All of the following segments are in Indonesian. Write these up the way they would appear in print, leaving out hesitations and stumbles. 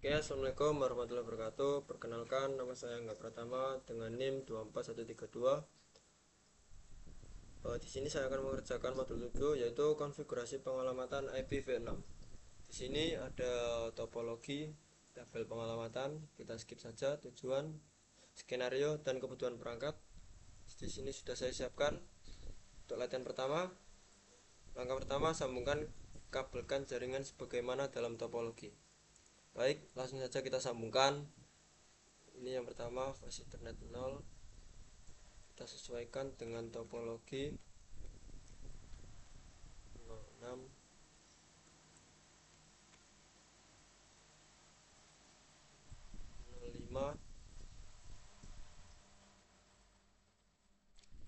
Oke, assalamualaikum warahmatullahi wabarakatuh. Perkenalkan, nama saya Angga Pratama dengan NIM 24132. Di sini saya akan mengerjakan modul 7 yaitu konfigurasi pengalamatan IPv6. Di sini ada topologi, tabel pengalamatan. Kita skip saja tujuan, skenario dan kebutuhan perangkat. Di sini sudah saya siapkan. Untuk latihan pertama, langkah pertama sambungkan kabelkan jaringan sebagaimana dalam topologi. Baik, langsung saja kita sambungkan. Ini yang pertama, fase internet 0. Kita sesuaikan dengan topologi 06 05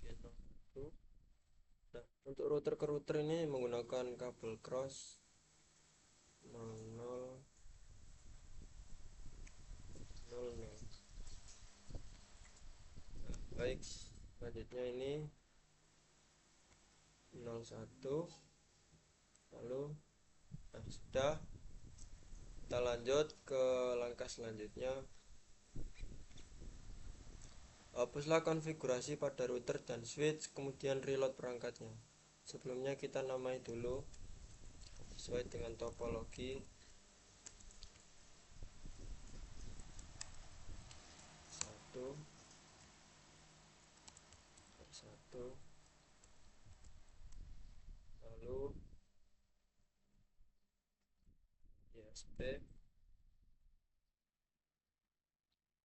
01. Nah, untuk router ke router ini menggunakan kabel cross 00 00. Nah, baik, selanjutnya ini 01. Lalu sudah, kita lanjut ke langkah selanjutnya. Hapuslah konfigurasi pada router dan switch, kemudian reload perangkatnya. Sebelumnya kita namai dulu sesuai dengan topologi 1 1, lalu ISP,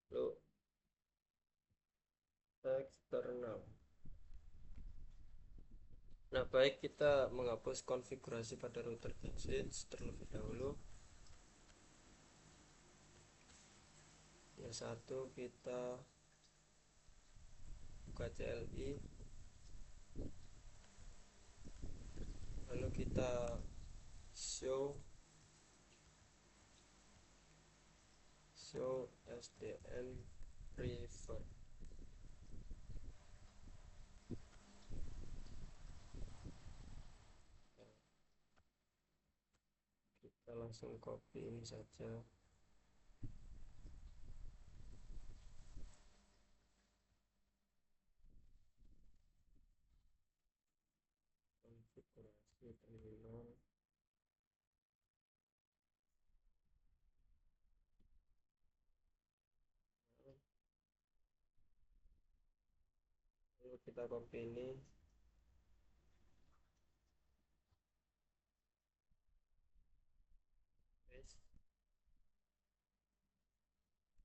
lalu eksternal. Nah, baik, kita menghapus konfigurasi pada router dan switch terlebih dahulu. Yang satu kita buka CLI, lalu kita show SDN prefer. Kita langsung copy ini saja. Konfigurasi terminal. Lalu kita copy ini, paste,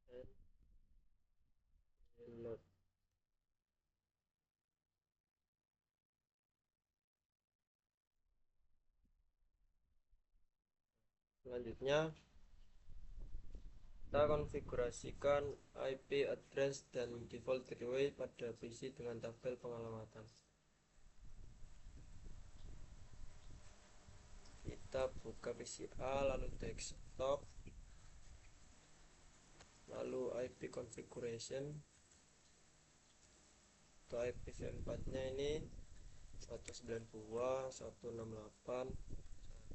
and reload. Selanjutnya kita konfigurasikan IP address dan default gateway pada PC dengan tabel pengalamatan. Kita buka PCA, lalu desktop, lalu IP configuration. Untuk IPv4 nya ini 192, 168,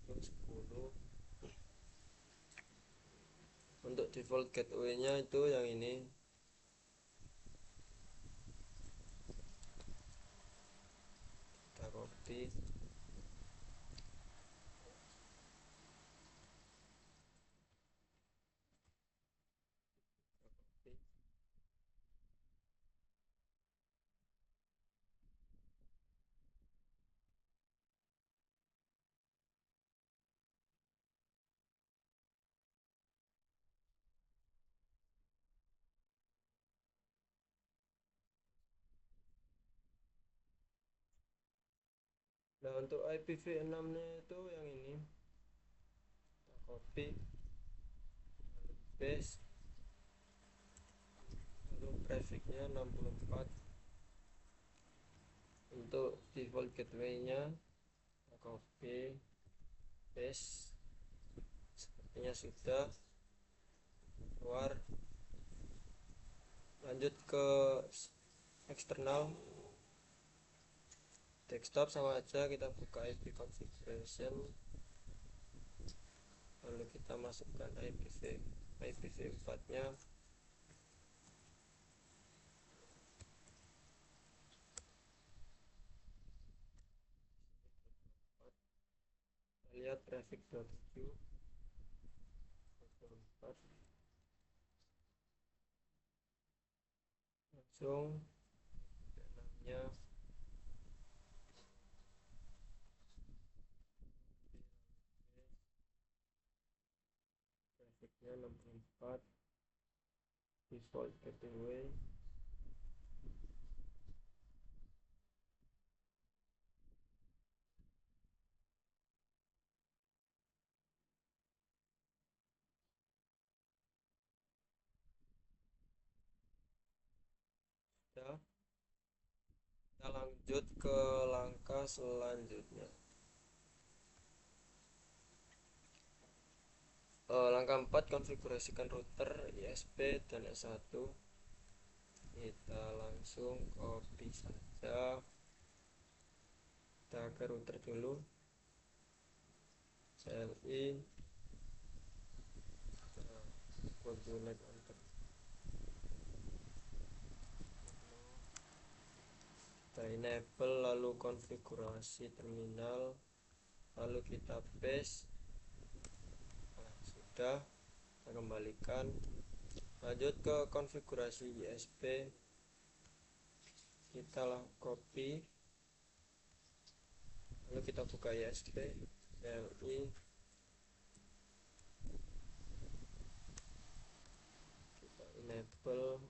110. Untuk default gateway nya itu yang ini. Kita copy, Nah, untuk IPv6 nya itu yang ini. Kita copy, lalu paste, lalu prefixnya 64. Untuk default gateway nya kita copy, paste, sepertinya sudah. Keluar, lanjut ke eksternal, desktop sama aja, kita buka IP configuration, lalu kita masukkan IPv. IPv4 nya lihat traffic 27 langsung namanya trafficnya 64 default gateway ya. Kita lanjut ke langkah selanjutnya. Langkah 4, konfigurasikan router ISP dan S1. Kita langsung copy saja. Kita ke router dulu, CLI connect enter. Kita enable, lalu konfigurasi terminal, lalu kita paste. Nah, sudah, kita kembalikan. Lanjut ke konfigurasi ISP, kita copy, lalu kita buka ISP CLI, kita enable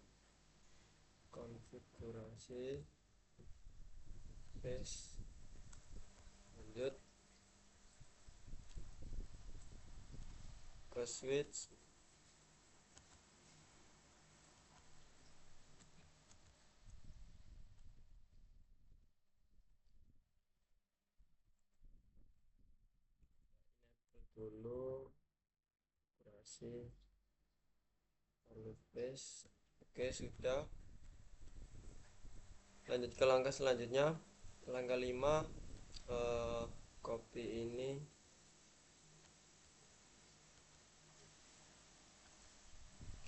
konfigurasi, paste, lanjut ke switch, dulu konfigurasi, lalu paste. Oke, sudah. Lanjut ke langkah selanjutnya, langkah 5, copy ini,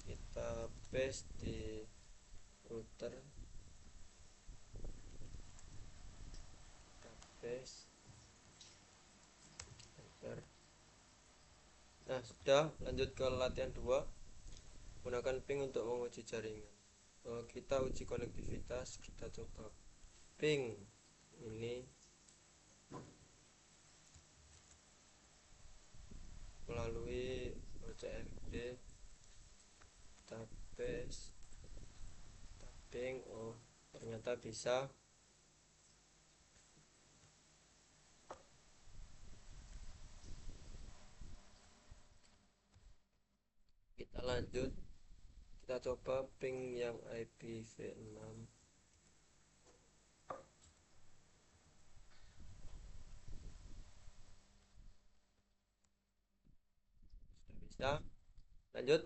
kita paste di router, kita paste, enter. Nah, sudah. Lanjut ke latihan 2, gunakan ping untuk menguji jaringan. Kita uji konektivitas, kita coba ping ini melalui OCMP, kita paste, kita ping. Oh, ternyata bisa. Kita lanjut, kita coba ping yang IPv6. Sudah bisa. Lanjut,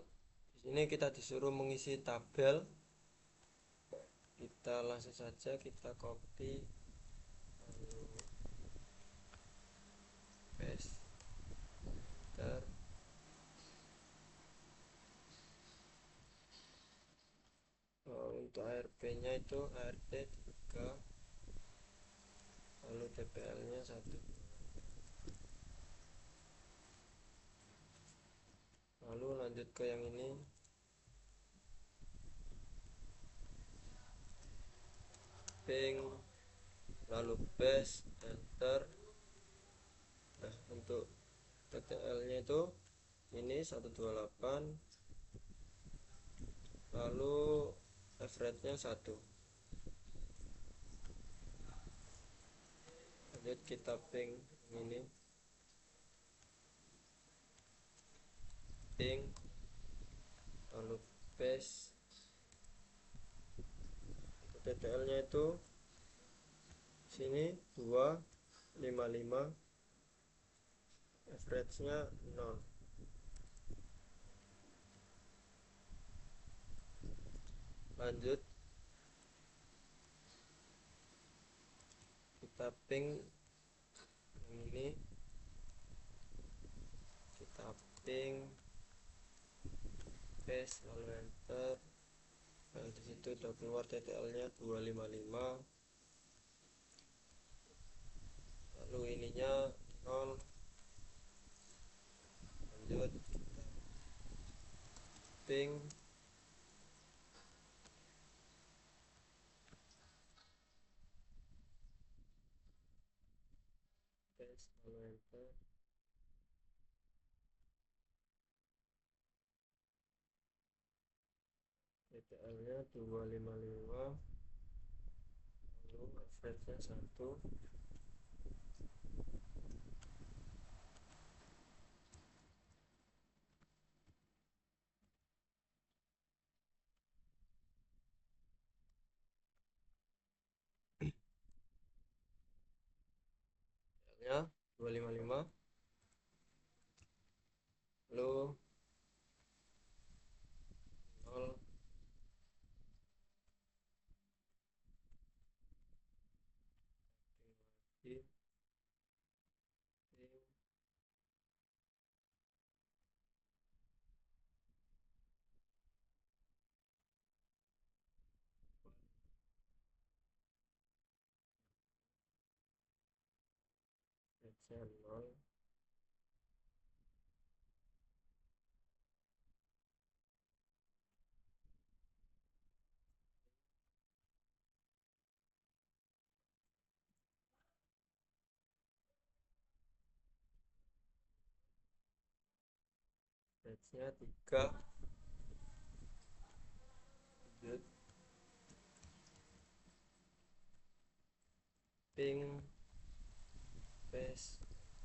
di sini kita disuruh mengisi tabel. Kita langsung saja kita copy, lalu paste, enter. Untuk ARP nya itu ART 3, lalu TPL nya 1, lalu lanjut ke yang ini, ping, lalu paste, enter. Nah, untuk TTL nya itu ini 128, lalu average nya 1. Lanjut kita ping ini, ping, lalu paste. TTL nya itu sini 255, average nya 0. Lanjut kita ping ini, kita ping, paste lalu enter. Nah, di situ udah keluar TTL nya 255, lalu ininya 0. Lanjut kita ping paste lalu enter. TTL nya 255, lalu average nya 1. TTL nya 255, lalu 0. Ping lagi ping average nya 0. Average nya 3. Lanjut ping paste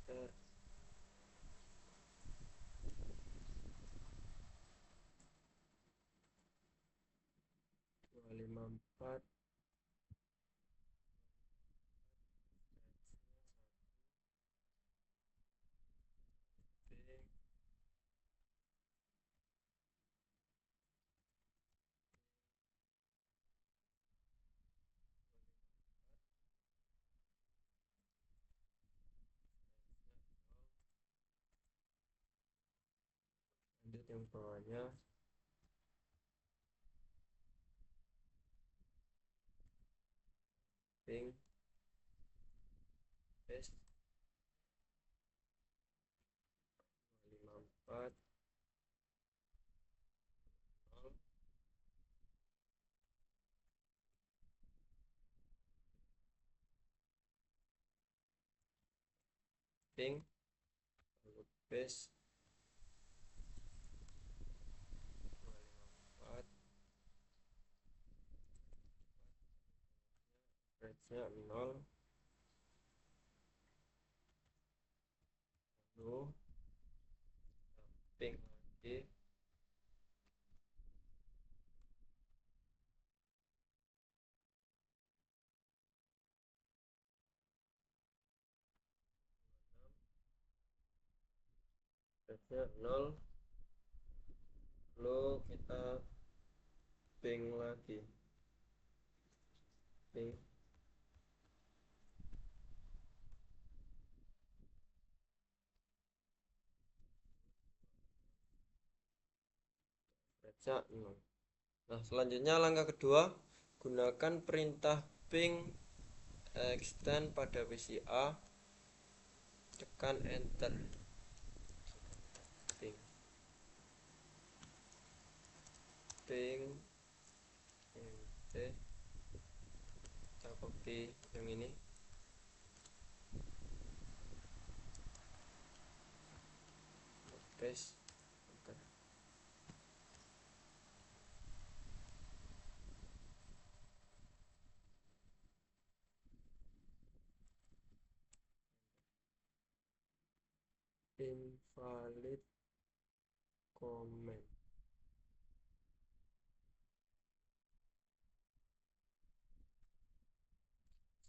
enter. 254, ping lanjut yang bawahnya ping paste 254, 0. Ping lalu paste 254, average nya 0. Lalu ping lagi average nya 0. Lalu kita ping lagi ping average nya 0. Nah, selanjutnya langkah kedua, gunakan perintah ping extend pada PCA, tekan enter. Ping ping nt, kita copy yang ini, paste enter. Invalid comment,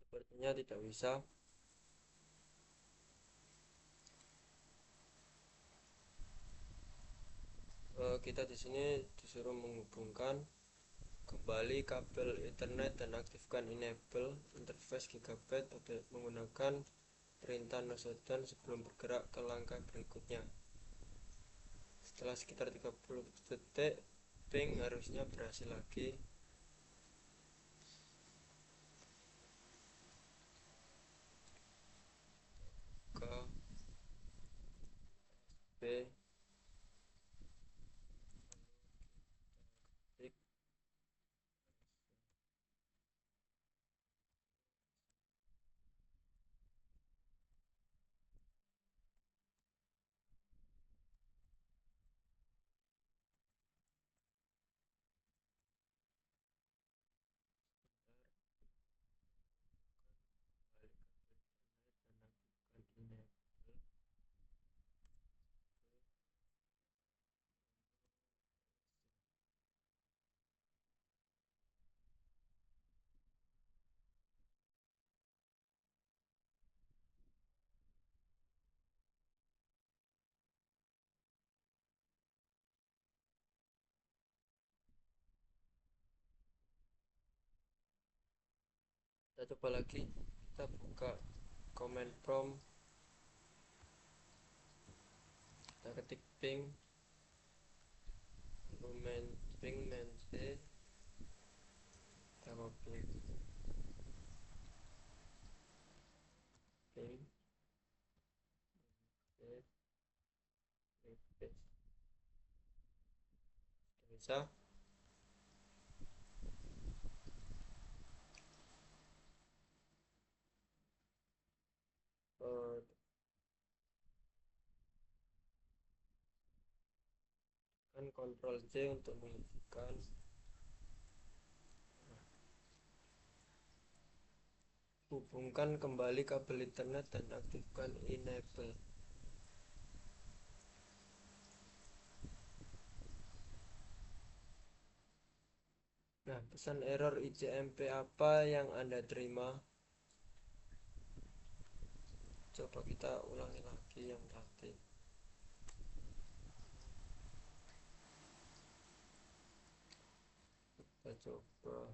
sepertinya tidak bisa. Kita di sini disuruh menghubungkan kembali kabel Ethernet dan aktifkan enable interface Gigabyte menggunakan perintah no shutdown sebelum bergerak ke langkah berikutnya. Setelah sekitar 30 detik ping harusnya berhasil lagi. Ke B klik kembali ke internet dan aktifkan enable. Kita coba lagi, kita buka command prompt, kita ketik ping main ping main c, kita copy ping c, bisa. Kan Ctrl C untuk menghentikan. Hubungkan kembali kabel internet dan aktifkan enable. Nah, pesan error ICMP apa yang Anda terima? Coba kita ulangi lagi yang tadi. Kita coba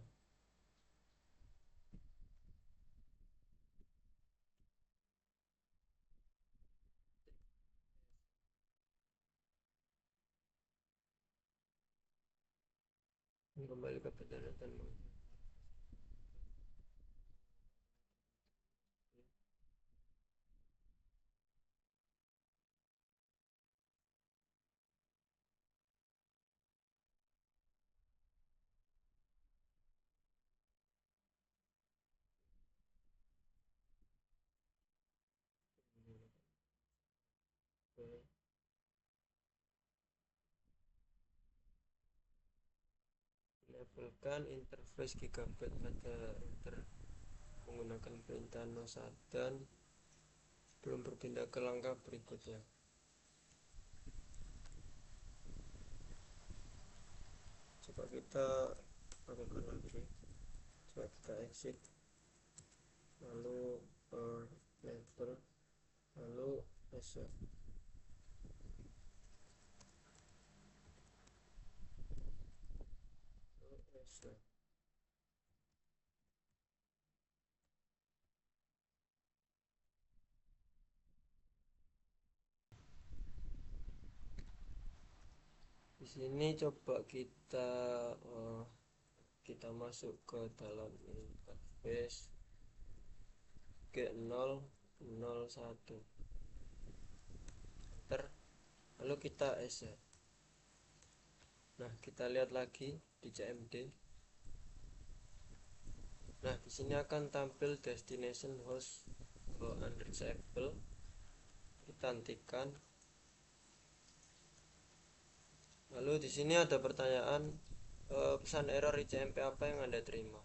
kembali ke internet dan enablekan interface gigabit pada router menggunakan perintah no shutdown sebelum berpindah ke langkah berikutnya. Coba kita lakukan lagi. Coba kita exit, lalu enable, lalu reset. Di sini coba kita masuk ke dalam interface G001 enter, lalu kita exit. Nah, kita lihat lagi di CMD. Nah, di sini akan tampil destination host unreachable. Kita hentikan. Lalu di sini ada pertanyaan, pesan error ICMP apa yang Anda terima?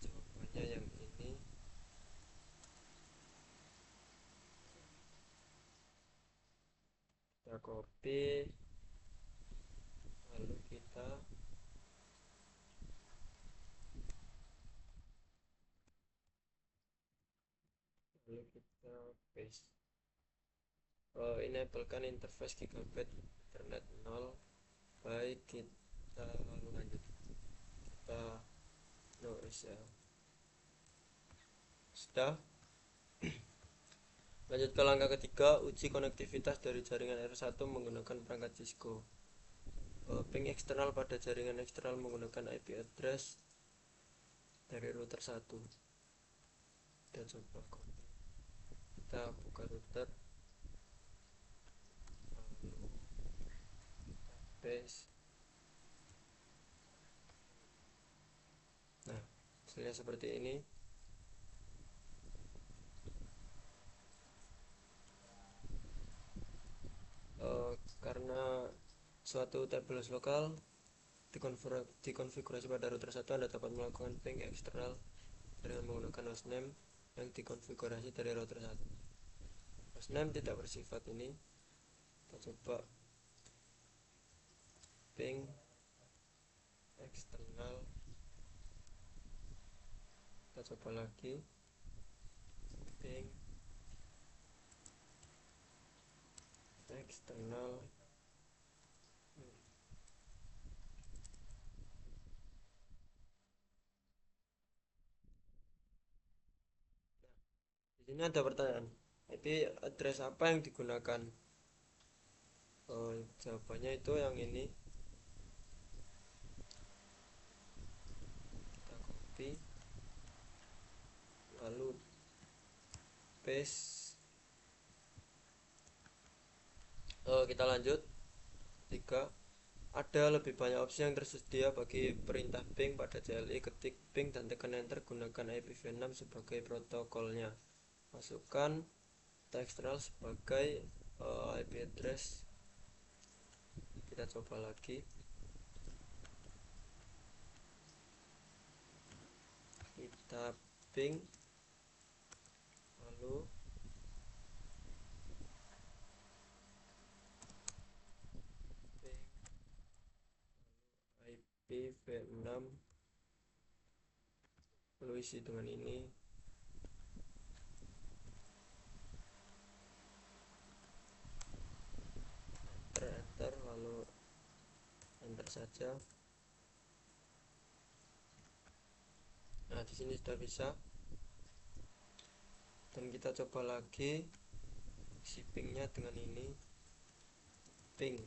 Jawabannya yang ini. Kita copy, lalu kita paste. Enablekan interface gigabit internet 0. Baik, kita lanjut. Kita no ya. Sudah. Lanjut ke langkah ketiga, uji konektivitas dari jaringan R1 menggunakan perangkat Cisco. ping eksternal pada jaringan eksternal menggunakan IP address dari router 1. Kita coba copy, kita buka router, lalu paste. Nah, hasilnya seperti ini. Karena suatu tables lokal dikonfigurasi pada router 1, Anda dapat melakukan ping eksternal dengan menggunakan hostname yang dikonfigurasi dari router 1. Hostname tidak bersifat ini. Kita coba ping eksternal, kita coba lagi ping eksternal. Di sini ada pertanyaan, IP address apa yang digunakan? Jawabannya itu yang ini. Kita copy, lalu paste. Kita lanjut. 3. Ada lebih banyak opsi yang tersedia bagi perintah ping pada CLI. Ketik ping dan tekan enter. Gunakan IPv6 sebagai protokolnya. Masukkan data eksternal sebagai IP address. Kita coba lagi. Kita ping, lalu ping IPv6, lalu isi dengan ini. Enter, lalu enter saja. Nah, di sini sudah bisa. Dan kita coba lagi isi pingnya dengan ini, ping,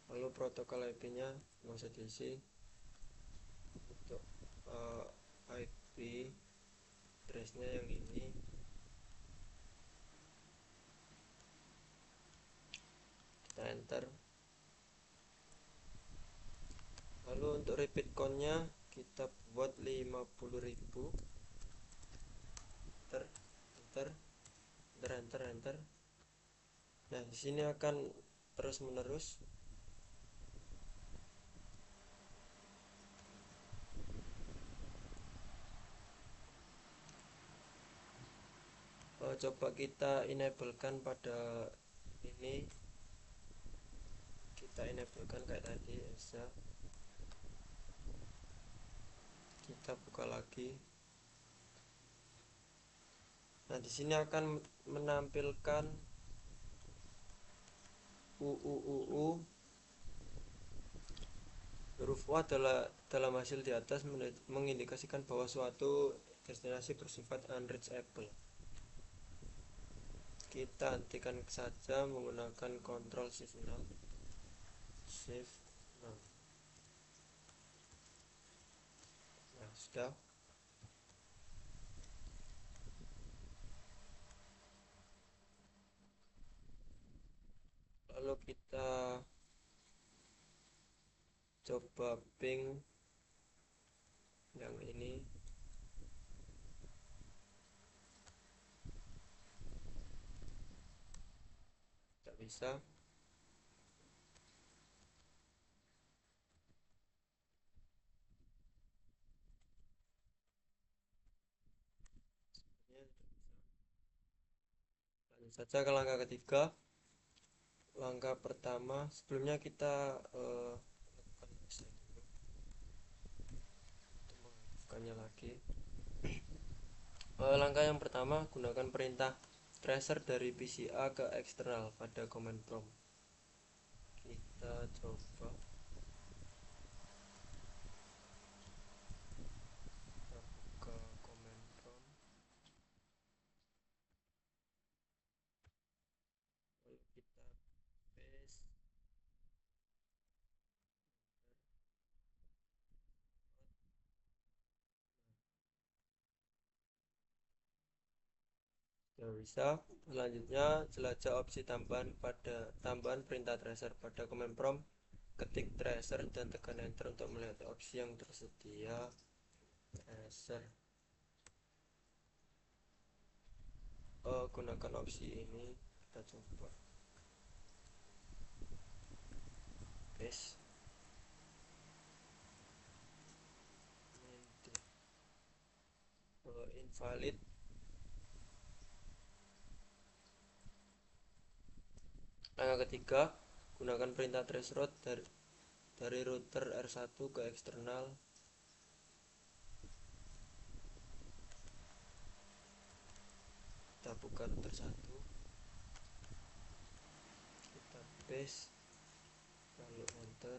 lalu protokol IP-nya nggak usah diisi. Untuk IP address-nya yang ini, kita enter. Lalu untuk repeat count-nya kita buat 50.000. Enter, enter, enter, enter, enter. Nah, di sini akan terus menerus. Coba kita enablekan pada ini, kita enablekan kayak tadi bisa. Kita buka lagi. Nah, di sini akan menampilkan UUUU. Huruf U adalah dalam hasil di atas mengindikasikan bahwa suatu destinasi bersifat unreachable. Kita hentikan saja menggunakan Ctrl Shift 6. Shift 6. Nah, sudah. Lalu kita coba ping yang ini. Tidak bisa. Lanjut saja ke langkah ketiga. Langkah pertama, sebelumnya kita lakukan reset dulu untuk mengaktifkannya lagi. Langkah yang pertama, gunakan perintah tracer dari PCA ke eksternal pada command prompt. Kita coba buka command prompt, lalu kita paste sudah bisa. Selanjutnya jelajah opsi tambahan perintah tracer. Pada command prompt ketik tracer dan tekan enter untuk melihat opsi yang tersedia. Tracer, gunakan opsi ini. Kita coba paste. Invalid. Langkah ketiga, gunakan perintah traceroute dari router R1 ke eksternal. Kita buka router 1, kita paste, lalu enter.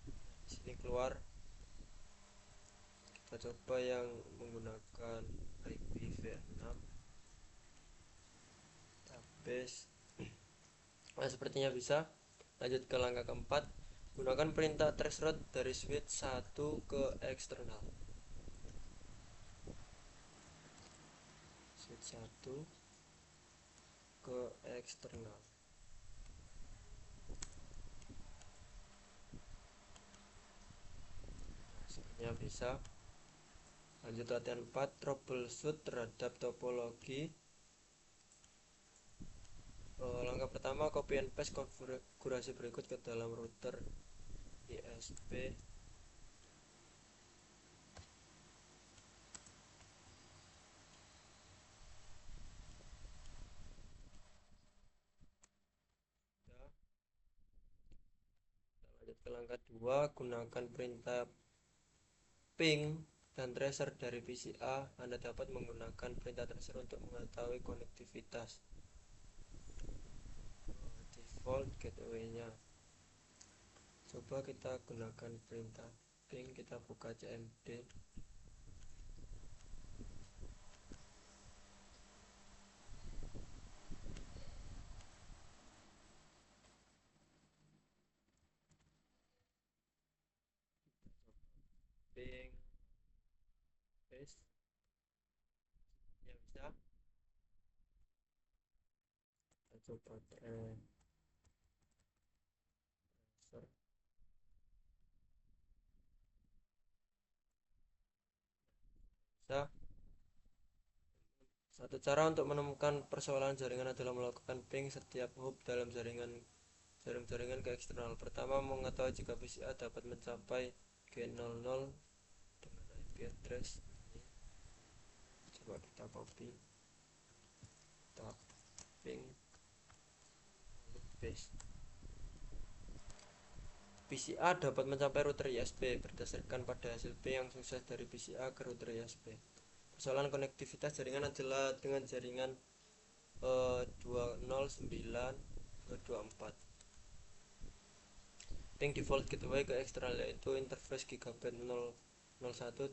Di sini keluar. Kita coba yang menggunakan IPv6. Kita paste. Nah, sepertinya bisa. Lanjut ke langkah keempat, gunakan perintah traceroute dari switch 1 ke eksternal. Switch 1 ke eksternal. Sepertinya bisa. Lanjut latihan 4, troubleshoot terhadap topologi. Langkah pertama, copy and paste konfigurasi berikut ke dalam router ISP. Lanjut ke langkah 2, gunakan perintah ping dan tracer dari PCA. Anda dapat menggunakan perintah tracer untuk mengetahui konektivitas default gateway-nya. Coba kita gunakan perintah ping, kita buka cmd. Ping paste. Ya bisa. Kita coba tracer. Bisa. Satu cara untuk menemukan persoalan jaringan adalah melakukan ping setiap hop dalam jaring-jaringan ke eksternal. Pertama, mengetahui jika PCA dapat mencapai G00 dengan IP address. Coba kita copy, kita ping, lalu paste. PCA dapat mencapai router ISP berdasarkan pada hasil ping yang sukses dari PCA ke router ISP. Persoalan konektivitas jaringan adalah dengan jaringan 209.24. Ping default gateway ke eksternal yaitu interface gigabit 001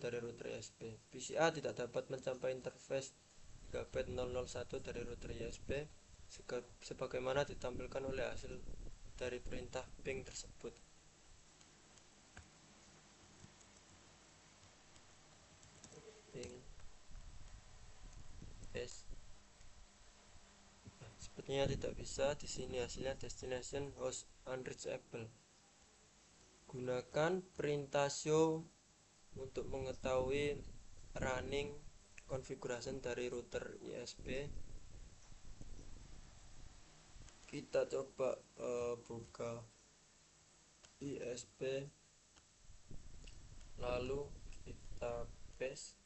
dari router ISP. PCA tidak dapat mencapai interface gigabit 001 dari router ISP sebagaimana ditampilkan oleh hasil dari perintah ping tersebut. Ping paste. Sepertinya tidak bisa. Di sini hasilnya destination host unreachable. Gunakan perintah show untuk mengetahui running configuration dari router ISP. Kita coba buka ISP, lalu kita paste.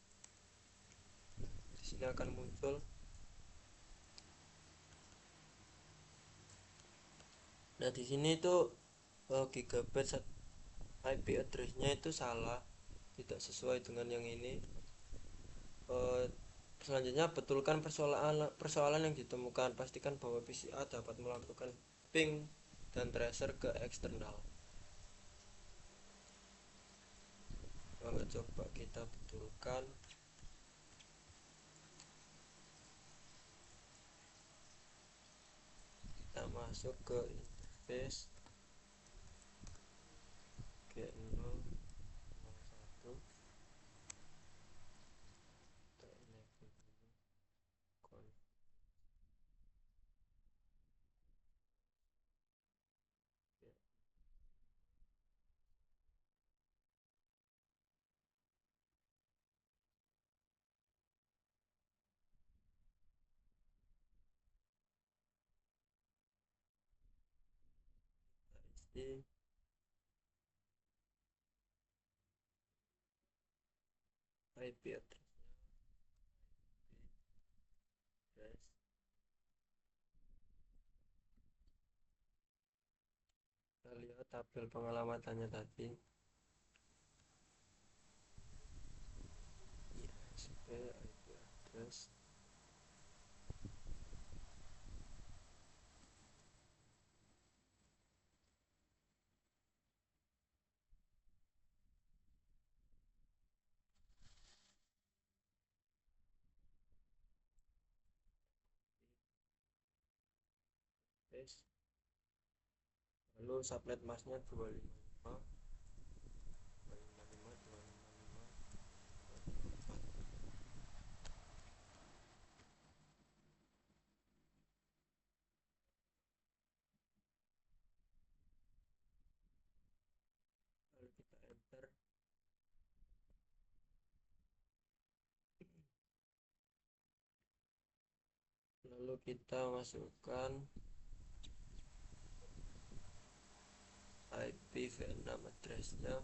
Di sini akan muncul. Nah, di sini itu gigabit IP address-nya itu salah, tidak sesuai dengan yang ini. Selanjutnya, betulkan persoalan yang ditemukan. Pastikan bahwa PCA dapat melakukan ping dan tracer ke eksternal. Coba kita betulkan. Kita masuk ke interface G001. IP address kita lihat tabel pengalamatannya tadi ISP IP address lalu subnet masnya 255 lalu kita enter. Lalu kita masukkan IPv6 addressnya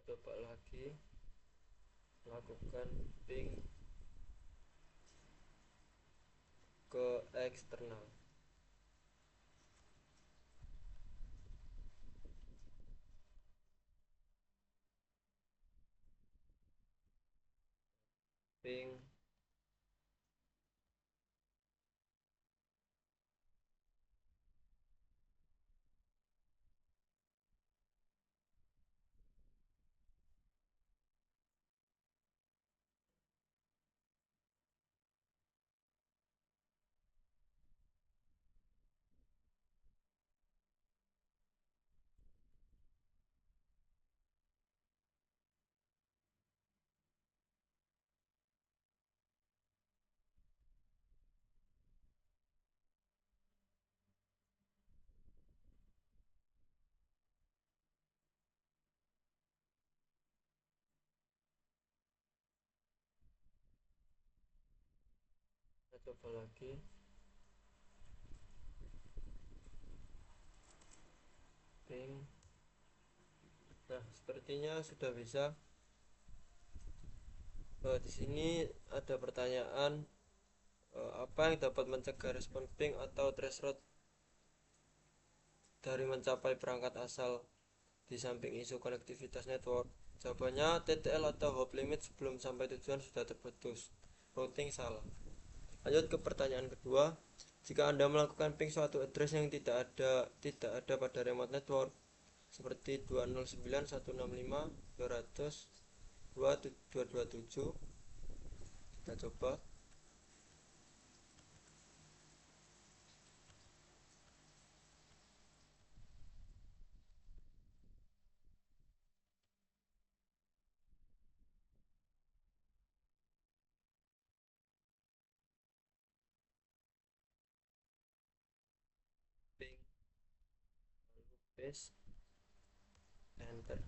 kita coba lagi lakukan ping ke eksternal ping kita coba lagi ping. Nah, sepertinya sudah bisa. Di sini ada pertanyaan apa yang dapat mencegah respon ping atau threshold dari mencapai perangkat asal di samping isu konektivitas network. Jawabannya TTL atau hop limit sebelum sampai tujuan sudah terputus. Routing salah. Lanjut ke pertanyaan kedua. Jika Anda melakukan ping suatu address yang tidak ada pada remote network seperti 209.165.200.227, kita coba. Ping lalu paste enter.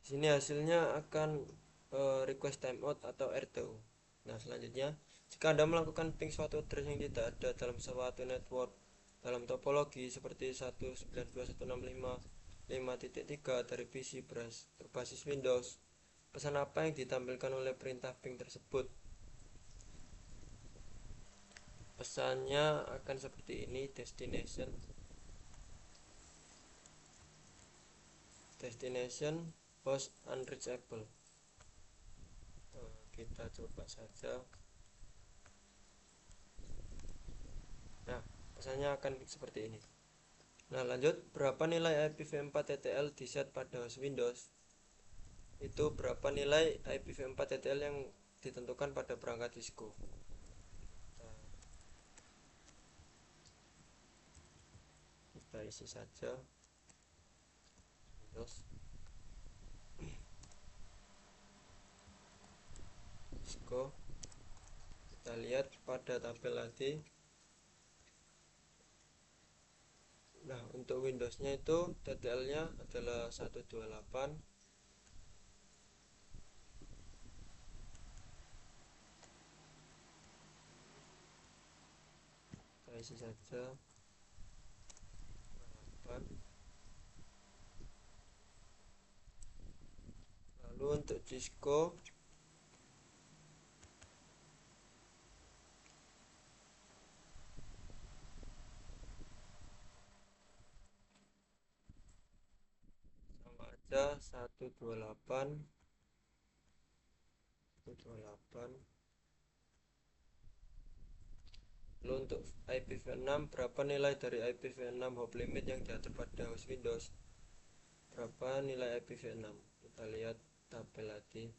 Di sini hasilnya akan request timeout atau RTO. Nah, selanjutnya, jika Anda melakukan ping suatu address yang tidak ada dalam suatu network dalam topologi seperti 192.165.5.3 dari PC berbasis Windows, pesan apa yang ditampilkan oleh perintah ping tersebut? Pesannya akan seperti ini: destination host unreachable. Kita coba saja. Nah, pesannya akan seperti ini. Nah, lanjut, berapa nilai IPv4 TTL di set pada host Windows? Itu berapa nilai IPv4 TTL yang ditentukan pada perangkat Cisco. Kita isi saja Windows Cisco. Kita lihat pada tabel tadi. Nah, untuk Windows-nya itu TTL-nya adalah 128. Kita isi saja 8. Lalu untuk Cisco sama aja 128. Lalu untuk IPv6, berapa nilai dari IPv6 hop limit yang diatur pada host Windows? Berapa nilai IPv6? Kita lihat tabel tadi.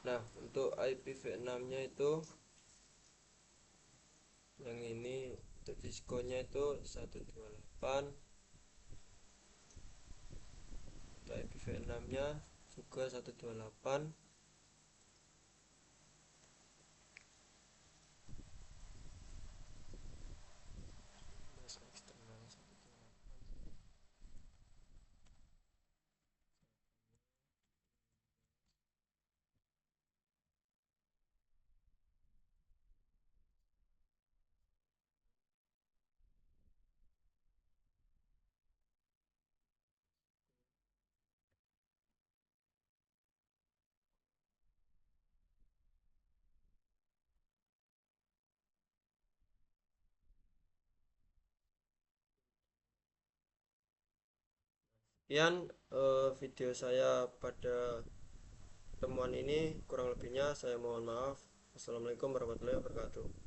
Nah, untuk IPv6-nya itu yang ini, untuk Cisco-nya itu 128. Untuk IPv6-nya juga 128. Sekian video saya pada temuan ini, kurang lebihnya saya mohon maaf. Assalamualaikum warahmatullahi wabarakatuh.